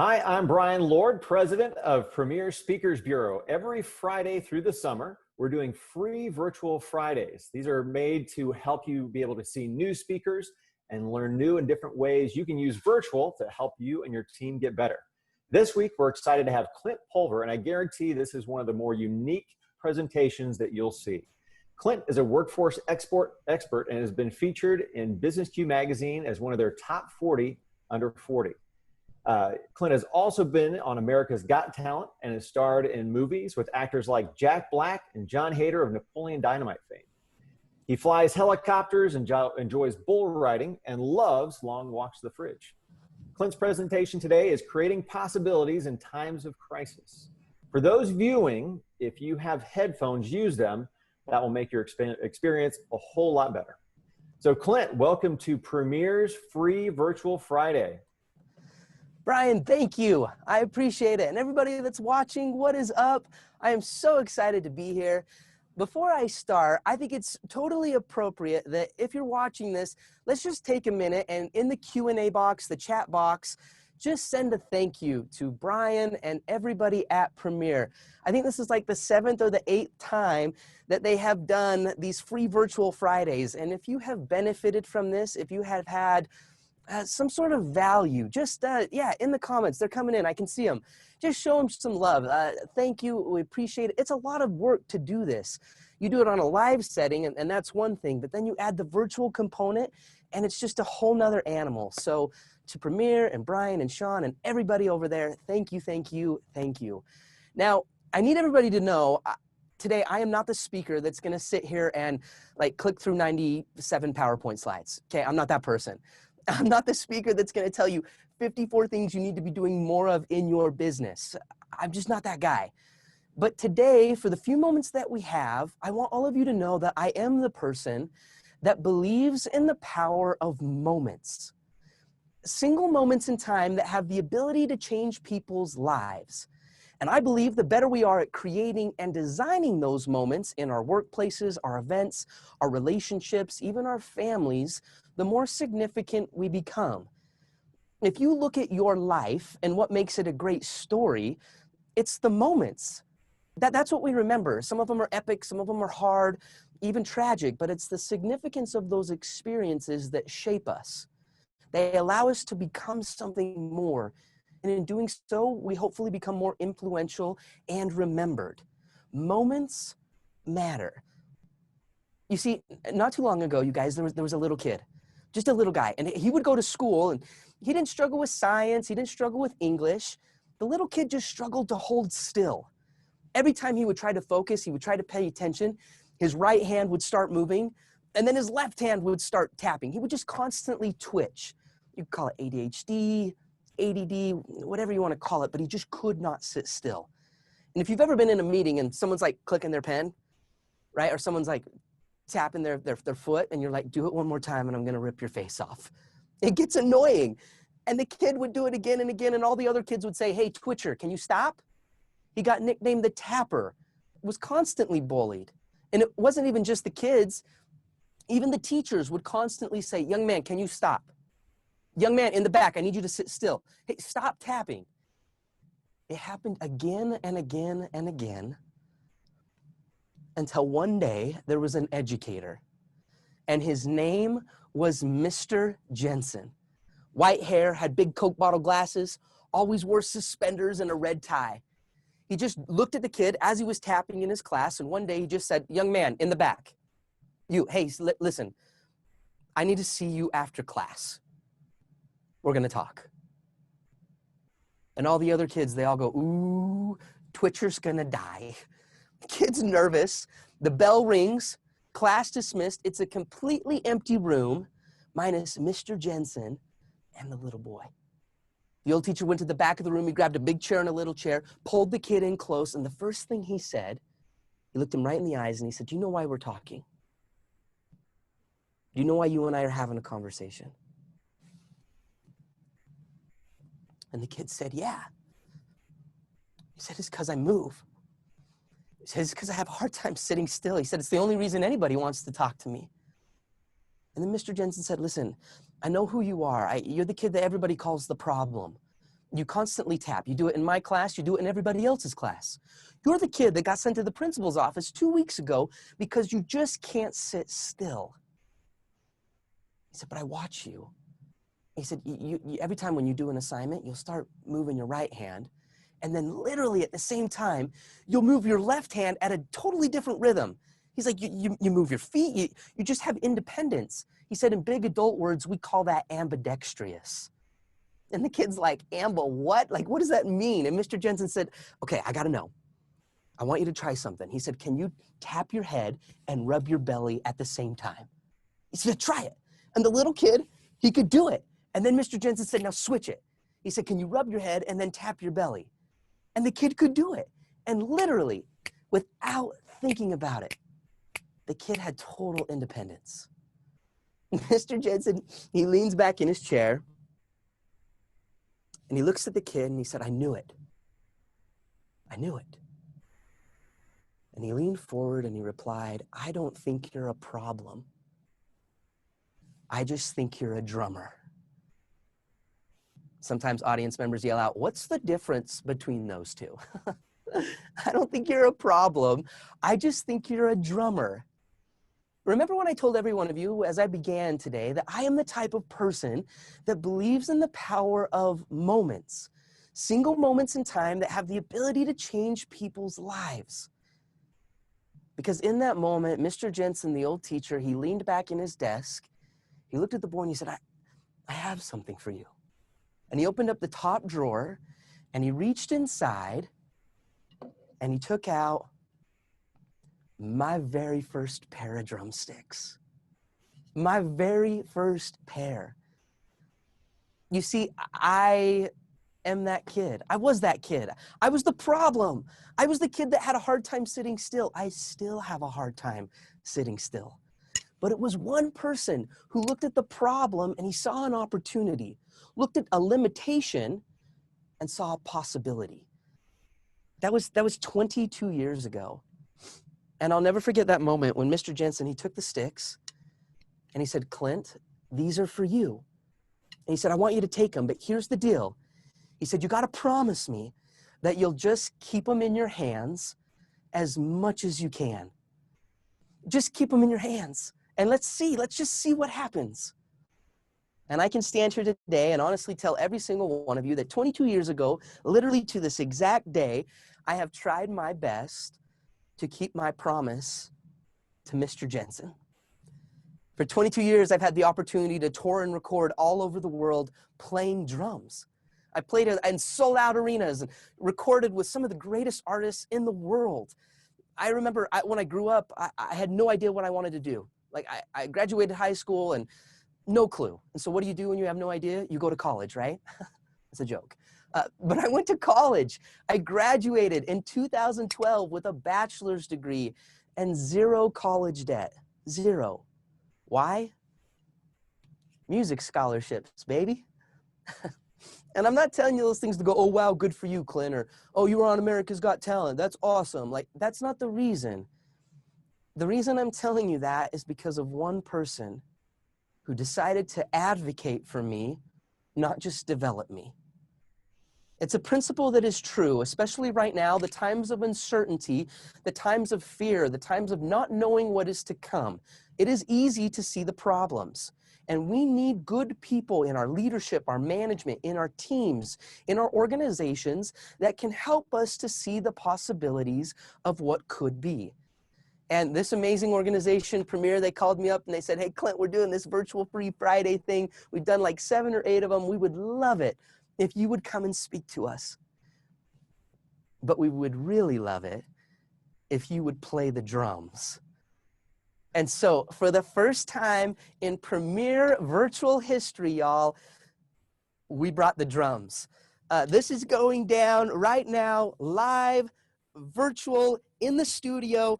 Hi, I'm Brian Lord, president of Premier Speakers Bureau. Every Friday through the summer, we're doing free virtual Fridays. These are made to help you be able to see new speakers and learn new and different ways you can use virtual to help you and your team get better. This week, we're excited to have Clint Pulver, and I guarantee this is one of the more unique presentations that you'll see. Clint is a workforce expert and has been featured in Business Q magazine as one of their top 40 under 40. Clint has also been on America's Got Talent and has starred in movies with actors like Jack Black and John Hader of Napoleon Dynamite fame. He flies helicopters and enjoys bull riding and loves long walks to the fridge. Clint's presentation today is creating possibilities in times of crisis. For those viewing, if you have headphones, use them. That will make your experience a whole lot better. So Clint, welcome to Premier's Free Virtual Friday. Brian, thank you. I appreciate it. And everybody that's watching, what is up? I am so excited to be here. Before I start, I think it's totally appropriate that if you're watching this, let's just take a minute and in the Q&A box, the chat box, just send a thank you to Brian and everybody at Premier. I think this is like the 7th or the 8th time that they have done these free virtual Fridays. And if you have benefited from this, if you have had some sort of value, just yeah, in the comments, they're coming in, I can see them. Just show them some love. Thank you, we appreciate it. It's a lot of work to do this. You do it on a live setting, and that's one thing, but then you add the virtual component, and it's just a whole nother animal. So to Premier and Brian and Sean and everybody over there, thank you, thank you, thank you. Now, I need everybody to know, today I am not the speaker that's gonna sit here and like click through 97 PowerPoint slides. Okay, I'm not that person. I'm not the speaker that's going to tell you 54 things you need to be doing more of in your business. I'm just not that guy. But today, for the few moments that we have, I want all of you to know that I am the person that believes in the power of moments. Single moments in time that have the ability to change people's lives. And I believe the better we are at creating and designing those moments in our workplaces, our events, our relationships, even our families, the more significant we become. If you look at your life and what makes it a great story, it's the moments. That's what we remember. Some of them are epic, some of them are hard, even tragic, but it's the significance of those experiences that shape us. They allow us to become something more. And in doing so, we hopefully become more influential and remembered. Moments matter. You see, not too long ago, you guys, there was a little kid, just a little guy, and he would go to school, and he didn't struggle with science, he didn't struggle with English. The little kid just struggled to hold still. Every time he would try to focus, he would try to pay attention, his right hand would start moving, and then his left hand would start tapping. He would just constantly twitch. You could call it ADHD, ADD, whatever you want to call it, but he just could not sit still. And if you've ever been in a meeting and someone's like clicking their pen, right? Or someone's like tapping their foot and you're like, do it one more time and I'm going to rip your face off. It gets annoying. And the kid would do it again and again. And all the other kids would say, hey, Twitcher, can you stop? He got nicknamed the Tapper, was constantly bullied. And it wasn't even just the kids. Even the teachers would constantly say, young man, can you stop? Young man in the back, I need you to sit still. Hey, stop tapping. It happened again and again and again until one day there was an educator, and his name was Mr. Jensen. White hair, had big Coke bottle glasses, always wore suspenders and a red tie. He just looked at the kid as he was tapping in his class, and one day he just said, young man in the back, you, hey, listen, I need to see you after class. We're going to talk. And all the other kids, they all go, ooh, Twitcher's going to die. The kid's nervous. The bell rings. Class dismissed. It's a completely empty room, minus Mr. Jensen and the little boy. The old teacher went to the back of the room. He grabbed a big chair and a little chair, pulled the kid in close, and the first thing he said, he looked him right in the eyes and he said, do you know why we're talking? Do you know why you and I are having a conversation? And the kid said, yeah. He said, it's because I move. He said, it's because I have a hard time sitting still. He said, it's the only reason anybody wants to talk to me. And then Mr. Jensen said, listen, I know who you are. You're the kid that everybody calls the problem. You constantly tap. You do it in my class. You do it in everybody else's class. You're the kid that got sent to the principal's office 2 weeks ago because you just can't sit still. He said, but I watch you. He said, every time when you do an assignment, you'll start moving your right hand. And then literally at the same time, you'll move your left hand at a totally different rhythm. He's like, you move your feet. You just have independence. He said, in big adult words, we call that ambidextrous. And the kid's like, what? Like, what does that mean? And Mr. Jensen said, okay, I got to know. I want you to try something. He said, can you tap your head and rub your belly at the same time? He said, try it. And the little kid, he could do it. And then Mr. Jensen said, now switch it. He said, can you rub your head and then tap your belly? And the kid could do it. And literally, without thinking about it, the kid had total independence. Mr. Jensen, he leans back in his chair and he looks at the kid and he said, I knew it. I knew it. And he leaned forward and he replied, I don't think you're a problem. I just think you're a drummer. Sometimes audience members yell out, what's the difference between those two? I don't think you're a problem. I just think you're a drummer. Remember when I told every one of you as I began today that I am the type of person that believes in the power of moments, single moments in time that have the ability to change people's lives. Because in that moment, Mr. Jensen, the old teacher, he leaned back in his desk, he looked at the board and he said, I have something for you. And he opened up the top drawer and he reached inside and he took out my very first pair of drumsticks. My very first pair. You see, I am that kid. I was that kid. I was the problem. I was the kid that had a hard time sitting still. I still have a hard time sitting still. But it was one person who looked at the problem and he saw an opportunity, looked at a limitation and saw a possibility. That was 22 years ago. And I'll never forget that moment when Mr. Jensen, he took the sticks and he said, Clint, these are for you. And he said, I want you to take them, but here's the deal. He said, you got to promise me that you'll just keep them in your hands as much as you can. Just keep them in your hands. And let's just see what happens. And I can stand here today and honestly tell every single one of you that 22 years ago, literally to this exact day, I have tried my best to keep my promise to Mr. Jensen. For 22 years, I've had the opportunity to tour and record all over the world playing drums. I played in sold-out arenas and recorded with some of the greatest artists in the world. I remember when I grew up, I had no idea what I wanted to do. Like I graduated high school and no clue. And so what do you do when you have no idea? You go to college, right? It's a joke. But I went to college. I graduated in 2012 with a bachelor's degree and zero college debt. Zero. Why? Music scholarships, baby. And I'm not telling you those things to go, oh, wow, good for you, Clint, or, oh, you were on America's Got Talent. That's awesome. Like, that's not the reason. The reason I'm telling you that is because of one person who decided to advocate for me, not just develop me. It's a principle that is true, especially right now, the times of uncertainty, the times of fear, the times of not knowing what is to come. It is easy to see the problems. And we need good people in our leadership, our management, in our teams, in our organizations that can help us to see the possibilities of what could be. And this amazing organization, Premier, they called me up and they said, hey, Clint, we're doing this virtual Free Friday thing. We've done like 7 or 8 of them. We would love it if you would come and speak to us. But we would really love it if you would play the drums. And so for the first time in Premier virtual history, y'all, we brought the drums. This is going down right now, live, virtual, in the studio.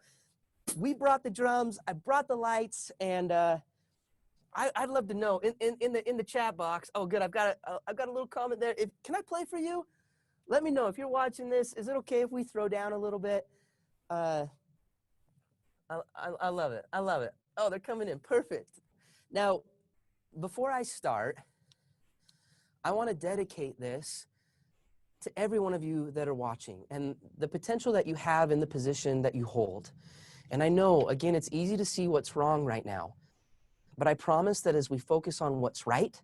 We brought the drums, I brought the lights, and I'd love to know in the chat box. Oh, good, I've got a little comment there. Can I play for you? Let me know if you're watching this. Is it okay if we throw down a little bit? I love it. I love it. Oh, they're coming in. Perfect. Now, before I start, I want to dedicate this to every one of you that are watching and the potential that you have in the position that you hold. And I know, again, it's easy to see what's wrong right now, but I promise that as we focus on what's right,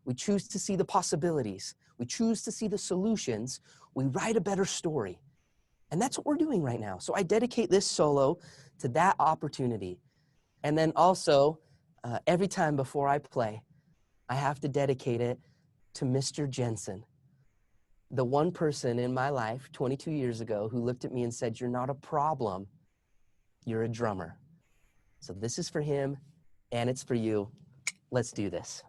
we choose to see the possibilities, we choose to see the solutions, we write a better story. And that's what we're doing right now. So I dedicate this solo to that opportunity. And then also, every time before I play, I have to dedicate it to Mr. Jensen, the one person in my life 22 years ago who looked at me and said, "You're not a problem, you're a drummer." So this is for him, and it's for you. Let's do this.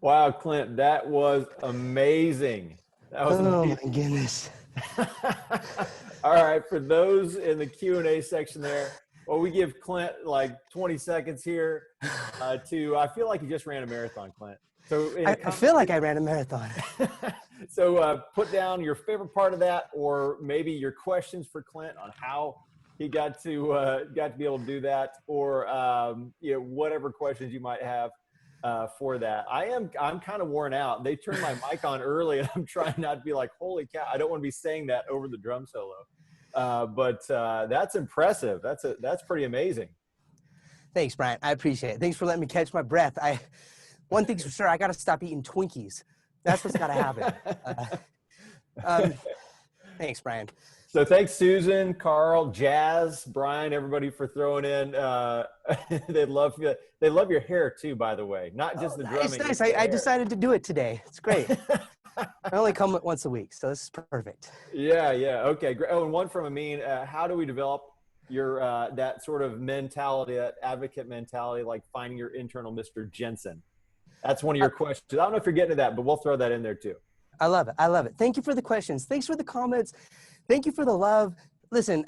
Wow, Clint, that was amazing. That was Oh amazing. my goodness. All right, for those in the Q&A section there, well, we give Clint like 20 seconds here I feel like you just ran a marathon, Clint. So I feel like I ran a marathon. So put down your favorite part of that, or maybe your questions for Clint on how he got to be able to do that, or whatever questions you might have for that. I'm kind of worn out. They turned my mic on early, and I'm trying not to be like, holy cow, I don't want to be saying that over the drum solo. But that's impressive. That's pretty amazing. Thanks, Brian. I appreciate it. Thanks for letting me catch my breath. One thing's for sure, I got to stop eating Twinkies. That's what's got to happen. Thanks, Brian. So thanks, Susan, Carl, Jazz, Brian, everybody for throwing in. They love your hair too, by the way. Not just the drumming. It's nice. I decided to do it today. It's great. I only come once a week, so this is perfect. Yeah. Okay, great. Oh, and one from Amin. How do we develop your that sort of mentality, that advocate mentality, like finding your internal Mr. Jensen? That's one of your questions. I don't know if you're getting to that, but we'll throw that in there too. I love it. I love it. Thank you for the questions. Thanks for the comments. Thank you for the love. Listen,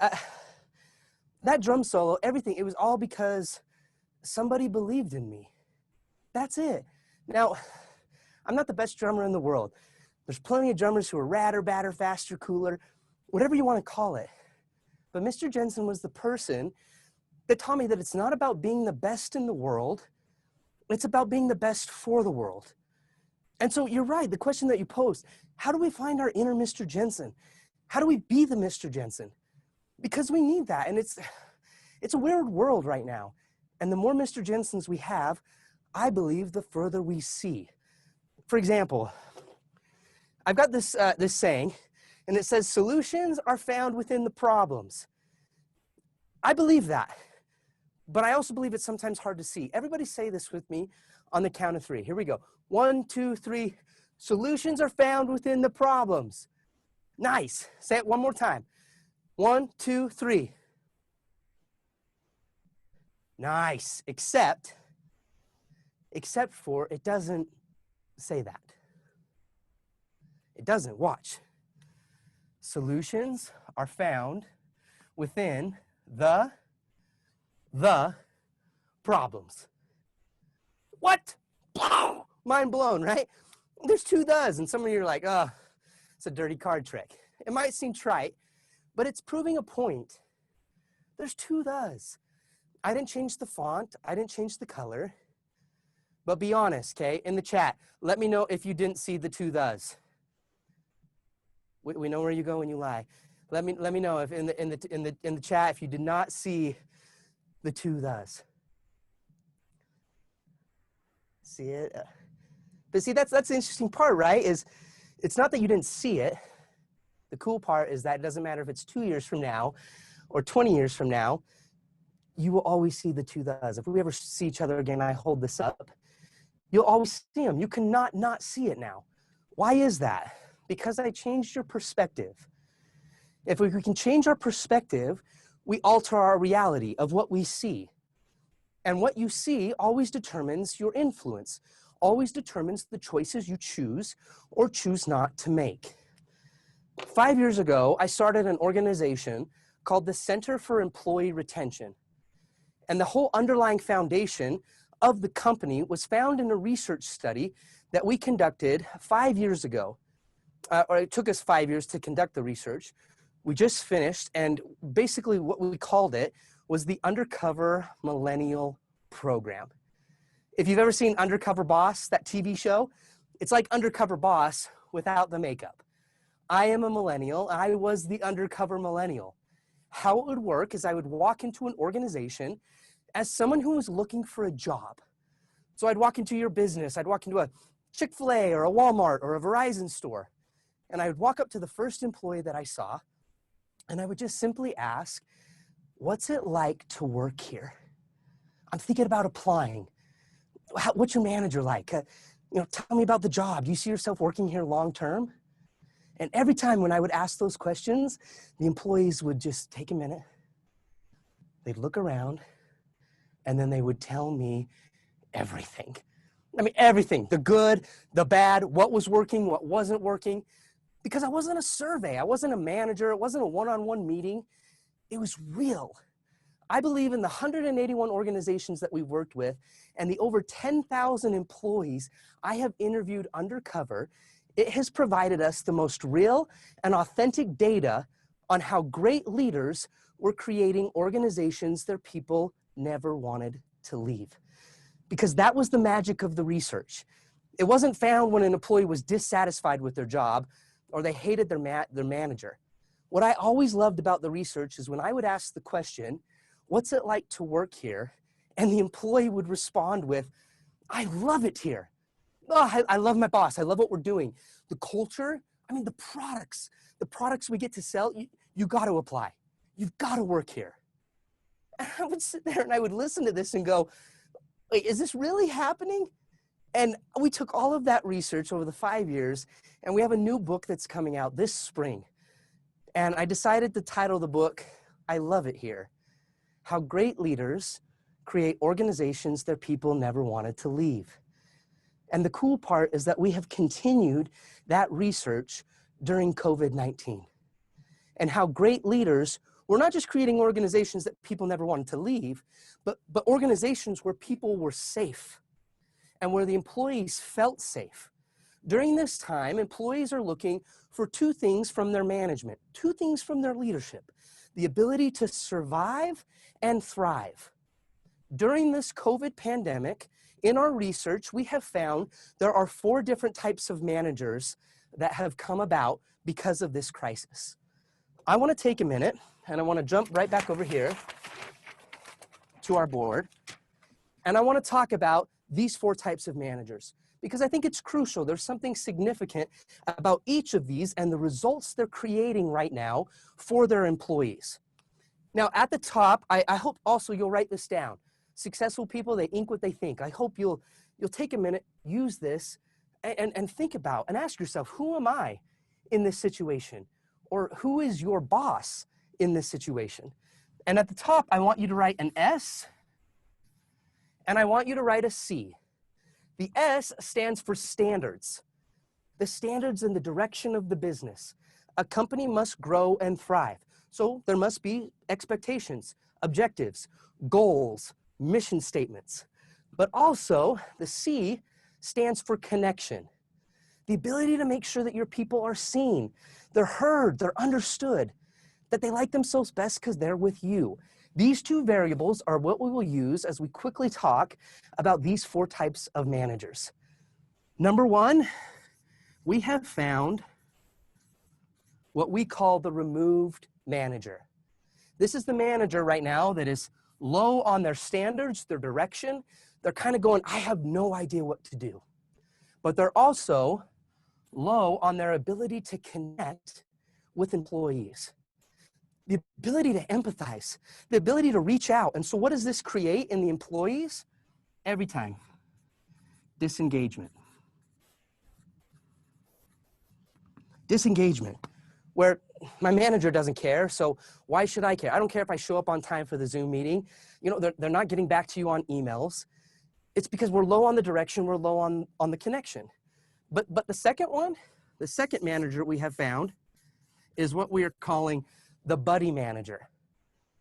that drum solo, everything, it was all because somebody believed in me. That's it. Now, I'm not the best drummer in the world. There's plenty of drummers who are radder, badder, faster, cooler, whatever you want to call it. But Mr. Jensen was the person that taught me that it's not about being the best in the world. It's about being the best for the world. And so you're right, the question that you posed, how do we find our inner Mr. Jensen? How do we be the Mr. Jensen? Because we need that, and it's a weird world right now. And the more Mr. Jensens we have, I believe the further we see. For example, I've got this saying, and it says, solutions are found within the problems. I believe that, but I also believe it's sometimes hard to see. Everybody say this with me on the count of 3. Here we go. 1, 2, 3. Solutions are found within the problems. Nice. Say it one more time. 1, 2, 3. Nice. Except for it doesn't say that. It doesn't. Watch. Solutions are found within the problems. What? Mind blown, right? There's 2 thes, and some of you are like, oh, it's a dirty card trick. It might seem trite, but it's proving a point. There's 2 thes. I didn't change the font. I didn't change the color. But be honest, okay? In the chat, let me know if you didn't see the 2 thes. We know where you go when you lie. Let me know if in the chat if you did not see the 2 thes. See it? But see, that's the interesting part, right? Is it's not that you didn't see it. The cool part is that it doesn't matter if it's 2 years from now or 20 years from now, you will always see the 2 thes. If we ever see each other again, I hold this up, you'll always see them. You cannot not see it now. Why is that? Because I changed your perspective. If we can change our perspective, we alter our reality of what we see. And what you see always determines your influence, always determines the choices you choose or choose not to make. 5 years ago, I started an organization called the Center for Employee Retention. And the whole underlying foundation of the company was found in a research study that we conducted 5 years ago. Or it took us 5 years to conduct the research. We just finished, and basically what we called it was the Undercover Millennial Program. If you've ever seen Undercover Boss, that TV show, it's like Undercover Boss without the makeup. I am a millennial. I was the undercover millennial. How it would work is I would walk into an organization as someone who was looking for a job. So I'd walk into your business. I'd walk into a Chick-fil-A or a Walmart or a Verizon store. And I would walk up to the first employee that I saw, and I would just simply ask, what's it like to work here? I'm thinking about applying. What's your manager like? Tell me about the job. Do you see yourself working here long term? And every time when I would ask those questions, the employees would just take a minute. They'd look around, and then they would tell me everything. I mean, everything, the good, the bad, what was working, what wasn't working. Because I wasn't a survey. I wasn't a manager. It wasn't a one-on-one meeting. It was real. I believe in the 181 organizations that we worked with and the over 10,000 employees I have interviewed undercover. It has provided us the most real and authentic data on how great leaders were creating organizations their people never wanted to leave. Because that was the magic of the research. It wasn't found when an employee was dissatisfied with their job or they hated their manager. What I always loved about the research is when I would ask the question, what's it like to work here? And the employee would respond with, I love it here. Oh, I love my boss. I love what we're doing. The culture, I mean, the products we get to sell, you got to apply. You've got to work here. And I would sit there and I would listen to this and go, wait, is this really happening? And we took all of that research over the 5 years, and we have a new book that's coming out this spring. And I decided to title the book, I Love It Here, How Great Leaders Create Organizations Their People Never Wanted to Leave. And the cool part is that we have continued that research during COVID-19. And how great leaders were not just creating organizations that people never wanted to leave, but organizations where people were safe and where the employees felt safe. During this time, employees are looking for two things from their management, two things from their leadership: the ability to survive and thrive. During this COVID pandemic, in our research, we have found there are 4 different types of managers that have come about because of this crisis. I want to take a minute and I want to jump right back over here to our board. And I want to talk about these 4 types of managers because I think it's crucial. There's something significant about each of these and the results they're creating right now for their employees. Now, at the top, I hope also you'll write this down. Successful people, they ink what they think. I hope you'll take a minute, use this, and think about and ask yourself, who am I in this situation? Or who is your boss in this situation? And at the top, I want you to write an S, and I want you to write a C. The S stands for standards. The standards in the direction of the business. A company must grow and thrive. So there must be expectations, objectives, goals, mission statements. But also, the C stands for connection. The ability to make sure that your people are seen, they're heard, they're understood, that they like themselves best because they're with you. These 2 variables are what we will use as we quickly talk about these 4 types of managers. Number 1, we have found what we call the removed manager. This is the manager right now that is low on their standards, their direction. They're kind of going, I have no idea what to do. But they're also low on their ability to connect with employees, the ability to empathize, the ability to reach out. And so what does this create in the employees? Every time, disengagement. Disengagement, where my manager doesn't care, so why should I care? I don't care if I show up on time for the Zoom meeting. You know, they're not getting back to you on emails. It's because we're low on the direction, we're low on the connection. But the second one, the second manager we have found is what we are calling the buddy manager.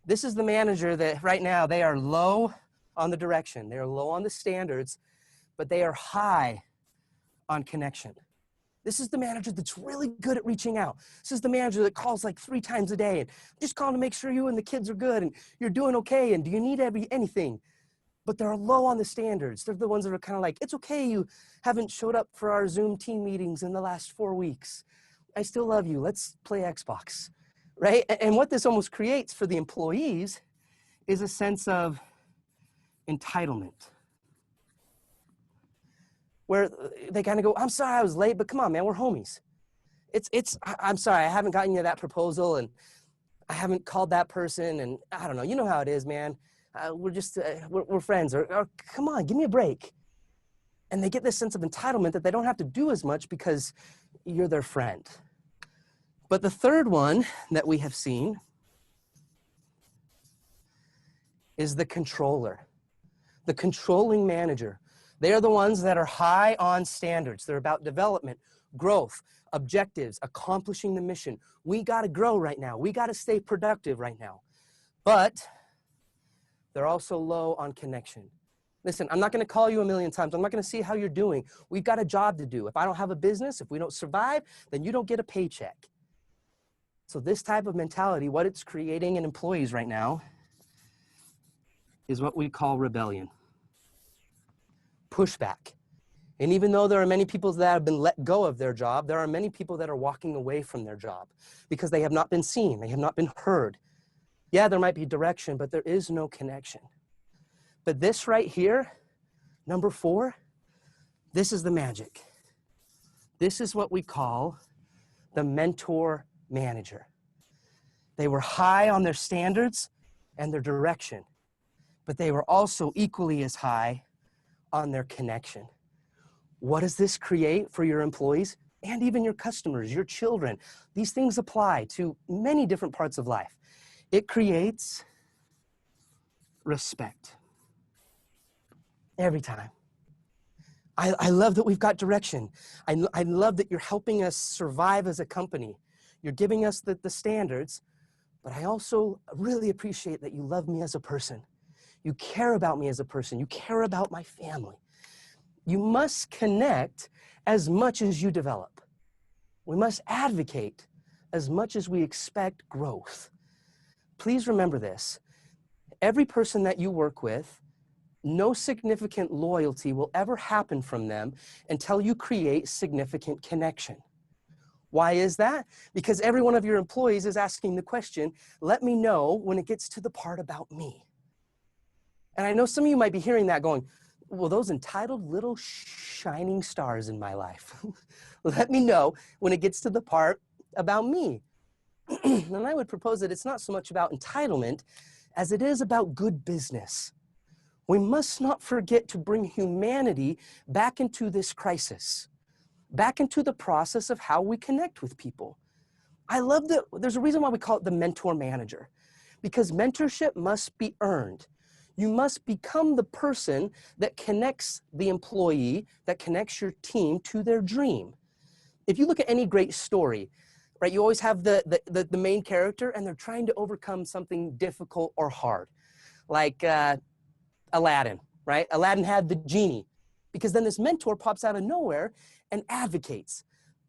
This is the manager that right now they are low on the direction, they are low on the standards, but they are high on connection. This is the manager that's really good at reaching out. This is the manager that calls like 3 times a day and just calling to make sure you and the kids are good and you're doing okay and do you need anything? But they're low on the standards. They're the ones that are kind of like, it's okay you haven't showed up for our Zoom team meetings in the last 4 weeks. I still love you. Let's play Xbox, right? And what this almost creates for the employees is a sense of entitlement, where they kind of go, I'm sorry I was late, but come on, man, we're homies. I'm sorry, I haven't gotten you that proposal and I haven't called that person and I don't know, you know how it is, man. We're friends or come on, give me a break. And they get this sense of entitlement that they don't have to do as much because you're their friend. But the third one that we have seen is the controller, the controlling manager. They are the ones that are high on standards. They're about development, growth, objectives, accomplishing the mission. We got to grow right now. We got to stay productive right now. But they're also low on connection. Listen, I'm not going to call you a million times. I'm not going to see how you're doing. We've got a job to do. If I don't have a business, if we don't survive, then you don't get a paycheck. So this type of mentality, what it's creating in employees right now is what we call rebellion. Pushback. And even though there are many people that have been let go of their job, there are many people that are walking away from their job because they have not been seen, they have not been heard. Yeah, there might be direction, but there is no connection. But this right here, number 4, this is the magic. This is what we call the mentor manager. They were high on their standards and their direction, but they were also equally as high on their connection. What does this create for your employees and even your customers, your children? These things apply to many different parts of life. It creates respect every time. I love that we've got direction. I love that you're helping us survive as a company. You're giving us the standards, but I also really appreciate that you love me as a person. You care about me as a person. You care about my family. You must connect as much as you develop. We must advocate as much as we expect growth. Please remember this. Every person that you work with, no significant loyalty will ever happen from them until you create significant connection. Why is that? Because every one of your employees is asking the question, let me know when it gets to the part about me. And I know some of you might be hearing that going, well, those entitled little shining stars in my life. Let me know when it gets to the part about me. And I would propose that it's not so much about entitlement as it is about good business. We must not forget to bring humanity back into this crisis, back into the process of how we connect with people. I love that there's a reason why we call it the mentor manager, because mentorship must be earned. You must become the person that connects the employee, that connects your team to their dream. If you look at any great story, right, you always have the main character and they're trying to overcome something difficult or hard, like Aladdin, right? Aladdin had the genie because then this mentor pops out of nowhere and advocates.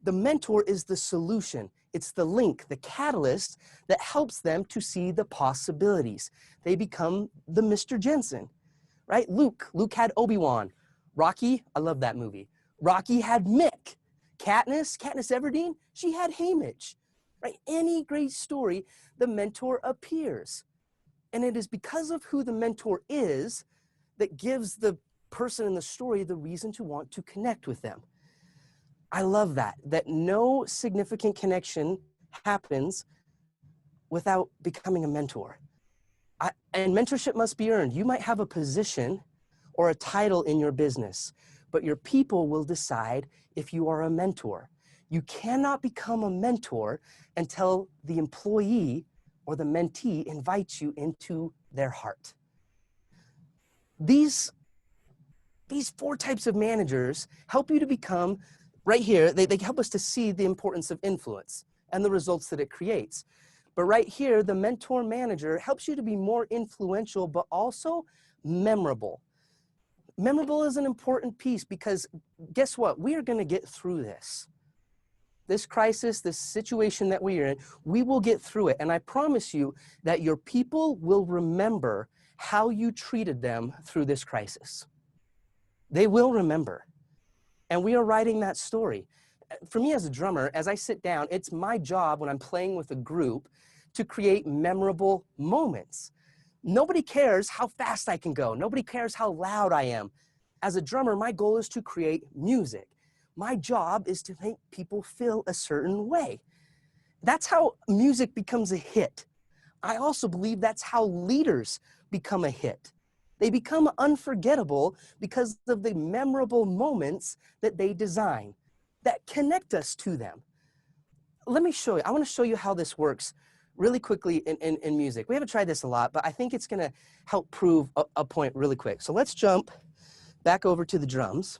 The mentor is the solution. It's the link, the catalyst that helps them to see the possibilities. They become the Mr. Jensen, right? Luke had Obi-Wan. Rocky, I love that movie. Rocky had Mick. Katniss Everdeen, she had Haymitch, right? Any great story, the mentor appears. And it is because of who the mentor is that gives the person in the story the reason to want to connect with them. I love that no significant connection happens without becoming a mentor. And mentorship must be earned. You might have a position or a title in your business, but your people will decide if you are a mentor. You cannot become a mentor until the employee or the mentee invites you into their heart. These 4 types of managers help you to become, right here, they help us to see the importance of influence and the results that it creates. But right here, the mentor manager helps you to be more influential, but also memorable. Memorable is an important piece because guess what? We are going to get through this. This crisis, this situation that we are in, we will get through it. And I promise you that your people will remember how you treated them through this crisis. They will remember. And we are writing that story. For me as a drummer, as I sit down, it's my job when I'm playing with a group to create memorable moments. Nobody cares how fast I can go. Nobody cares how loud I am. As a drummer, my goal is to create music. My job is to make people feel a certain way. That's how music becomes a hit. I also believe that's how leaders become a hit. They become unforgettable because of the memorable moments that they design that connect us to them. Let me show you. I want to show you how this works really quickly in music. We haven't tried this a lot, but I think it's going to help prove a point really quick. So let's jump back over to the drums.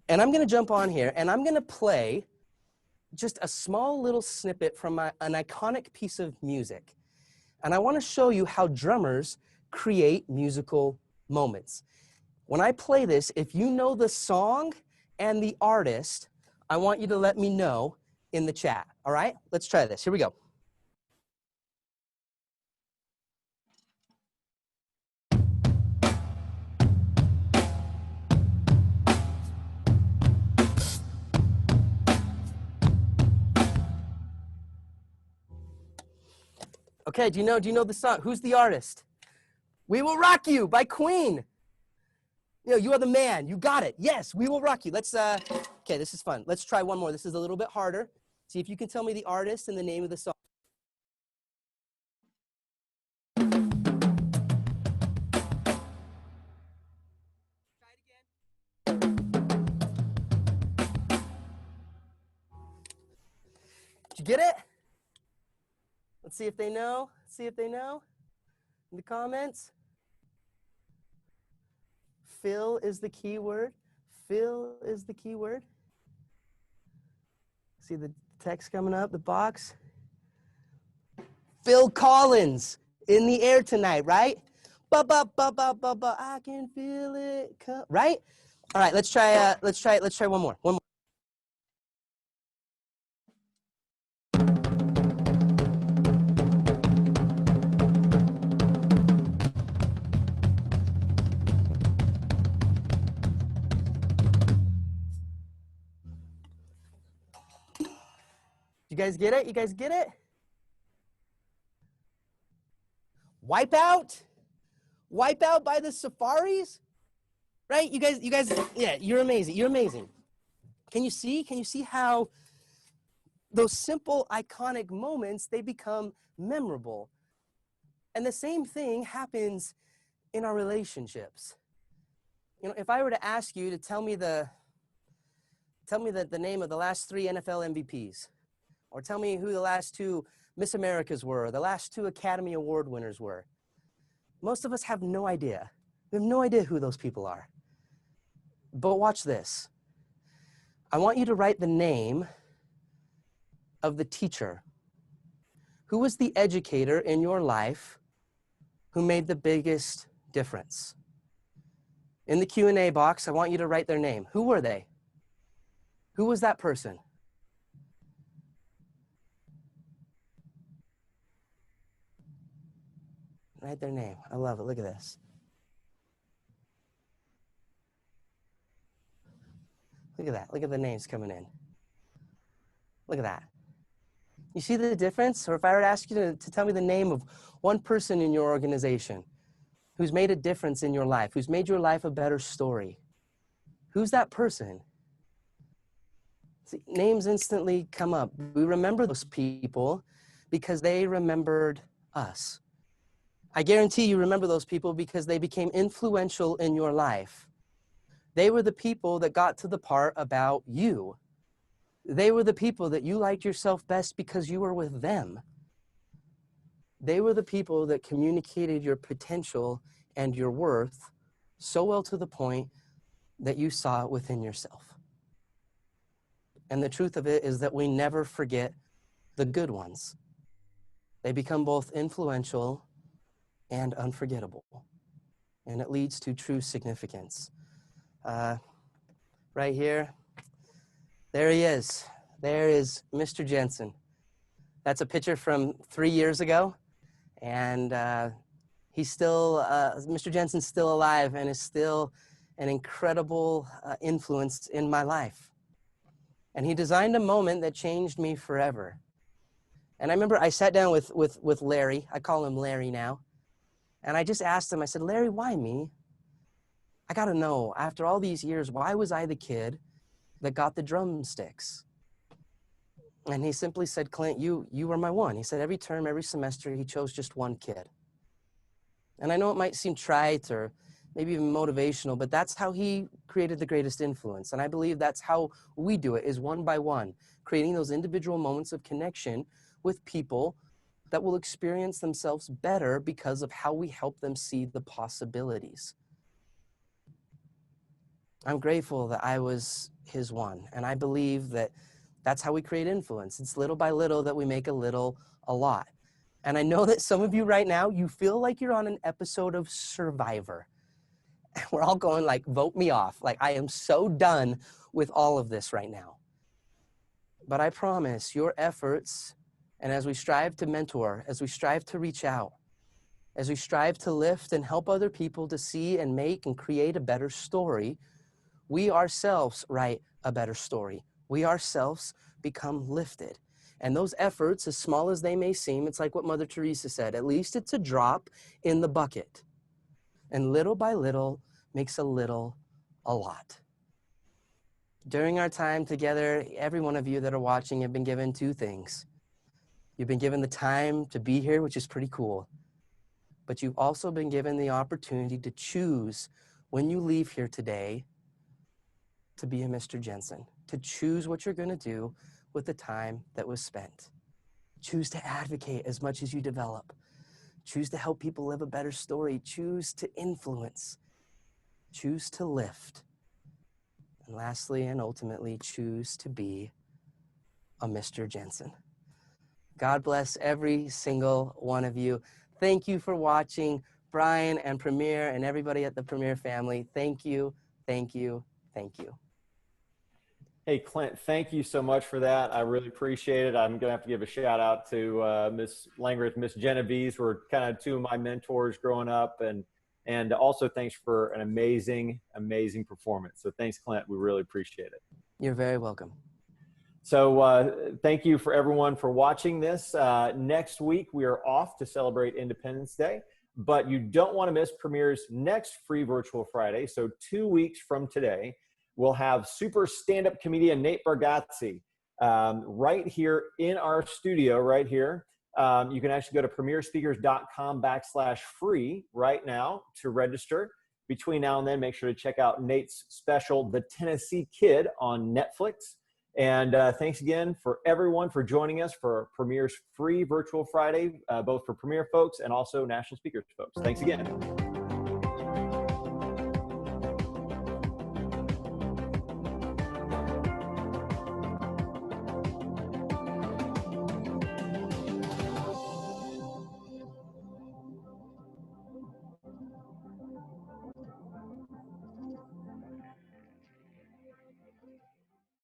And I'm going to jump on here, and I'm going to play just a small little snippet from an iconic piece of music. And I want to show you how drummers create musical moments. When I play this, if you know the song and the artist, I want you to let me know in the chat. All right? Let's try this. Here we go. Okay, do you know the song? Who's the artist? We Will Rock You by Queen. You know, you are the man. You got it. Yes, we will rock you. Let's, okay, this is fun. Let's try one more. This is a little bit harder. See if you can tell me the artist and the name of the song. Try it again. Did you get it? Let's see if they know. See if they know in the comments. Phil is the key word. Phil is the key word. See the text coming up, the box. Phil Collins, In the Air Tonight, right? Ba ba ba ba ba ba, I can feel it come, right? All right, let's try one more. One more. You guys get it? You guys get it? Wipeout? Wipeout by the Safaris? Right? You guys, yeah, you're amazing. You're amazing. Can you see how those simple, iconic moments, they become memorable? And the same thing happens in our relationships. You know, if I were to ask you to tell me the name of the last 3 NFL MVPs, or tell me who the last 2 Miss Americas were, the last 2 Academy Award winners were, most of us have no idea. We have no idea who those people are. But watch this. I want you to write the name of the teacher. Who was the educator in your life who made the biggest difference? In the Q&A box, I want you to write their name. Who were they? Who was that person? Write their name. I love it. Look at this. Look at that. Look at the names coming in. Look at that. You see the difference? Or if I were to ask you to tell me the name of one person in your organization who's made a difference in your life, who's made your life a better story, who's that person? See, names instantly come up. We remember those people because they remembered us. I guarantee you remember those people because they became influential in your life. They were the people that got to the part about you. They were the people that you liked yourself best because you were with them. They were the people that communicated your potential and your worth so well to the point that you saw it within yourself. And the truth of it is that we never forget the good ones. They become both influential and unforgettable. And it leads to true significance. Right here, there he is. There is Mr. Jensen. That's a picture from 3 years ago. And he's still, Mr. Jensen's still alive and is still an incredible influence in my life. And he designed a moment that changed me forever. And I remember I sat down with Larry. I call him Larry now. And I just asked him, I said, Larry, why me? I got to know, after all these years, why was I the kid that got the drumsticks? And he simply said, Clint, you were my one. He said every term, every semester, he chose just one kid. And I know it might seem trite or maybe even motivational, but that's how he created the greatest influence. And I believe that's how we do it, is one by one, creating those individual moments of connection with people that will experience themselves better because of how we help them see the possibilities. I'm grateful that I was his one, and I believe that that's how we create influence. It's little by little that we make a little a lot. And I know that some of you right now, you feel like you're on an episode of Survivor. We're all going like, vote me off. Like, I am so done with all of this right now. But I promise your efforts, and as we strive to mentor, as we strive to reach out, as we strive to lift and help other people to see and make and create a better story, we ourselves write a better story. We ourselves become lifted. And those efforts, as small as they may seem, it's like what Mother Teresa said, at least it's a drop in the bucket. And little by little makes a lot. During our time together, every one of you that are watching have been given two things. You've been given the time to be here, which is pretty cool. But you've also been given the opportunity to choose when you leave here today to be a Mr. Jensen, to choose what you're going to do with the time that was spent. Choose to advocate as much as you develop. Choose to help people live a better story. Choose to influence. Choose to lift. And lastly and ultimately, choose to be a Mr. Jensen. God bless every single one of you. Thank you for watching. Brian and Premier and everybody at the Premier family, thank you, thank you, thank you. Hey, Clint, thank you so much for that. I really appreciate it. I'm going to have to give a shout out to Miss Langreth, Miss Genevieve, who were kind of two of my mentors growing up. And also thanks for an amazing, amazing performance. So thanks, Clint. We really appreciate it. You're very welcome. So thank you for everyone for watching this. Next week, we are off to celebrate Independence Day, but you don't want to miss Premier's next free virtual Friday. So 2 weeks from today, we'll have super stand-up comedian Nate Bargatze right here in our studio right here. You can actually go to premierspeakers.com/free right now to register. Between now and then, make sure to check out Nate's special, The Tennessee Kid, on Netflix. And thanks again for everyone for joining us for Premier's free virtual Friday, both for Premier folks and also national speakers folks. Thanks again.